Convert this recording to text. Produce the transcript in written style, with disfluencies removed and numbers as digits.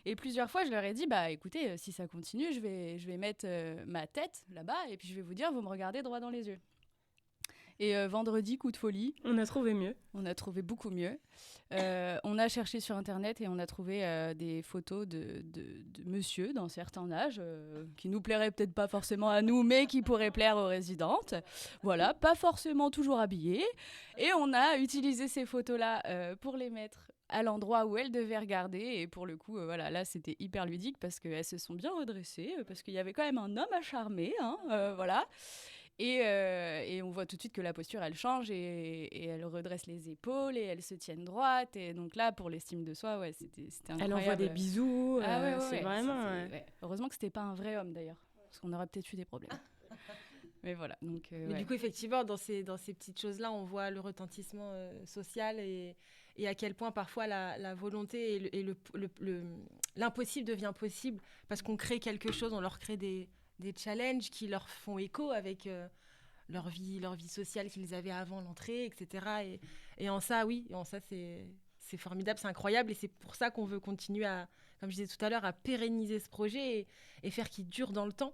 Et plusieurs fois, je leur ai dit, bah écoutez, si ça continue, je vais mettre ma tête là-bas et puis je vais vous dire, vous me regardez droit dans les yeux. Et vendredi, coup de folie. On a trouvé mieux. On a trouvé beaucoup mieux. On a cherché sur Internet et on a trouvé des photos de monsieur d'un certain âge, qui nous plairait peut-être pas forcément à nous, mais qui pourrait plaire aux résidentes. Voilà, pas forcément toujours habillées. Et on a utilisé ces photos-là pour les mettre à l'endroit où elles devaient regarder. Et pour le coup, voilà, là, c'était hyper ludique parce qu'elles se sont bien redressées, parce qu'il y avait quand même un homme à charmer, hein, voilà. Et on voit tout de suite que la posture, elle change et elle redresse les épaules et elles se tiennent droites. Et donc là, pour l'estime de soi, ouais, c'était incroyable. Elle envoie des bisous. Ah ouais, c'est vraiment... ouais. Heureusement que c'était pas un vrai homme d'ailleurs, parce qu'on aurait peut-être eu des problèmes. Mais voilà, donc... Mais ouais. du coup, effectivement, dans ces petites choses-là, on voit le retentissement social et à quel point parfois la volonté et l'impossible devient possible parce qu'on crée quelque chose, on leur crée des challenges qui leur font écho avec leur vie sociale qu'ils avaient avant l'entrée, etc. Et en ça, oui, et en ça, c'est formidable, c'est incroyable et c'est pour ça qu'on veut continuer à, comme je disais tout à l'heure, à pérenniser ce projet et faire qu'il dure dans le temps.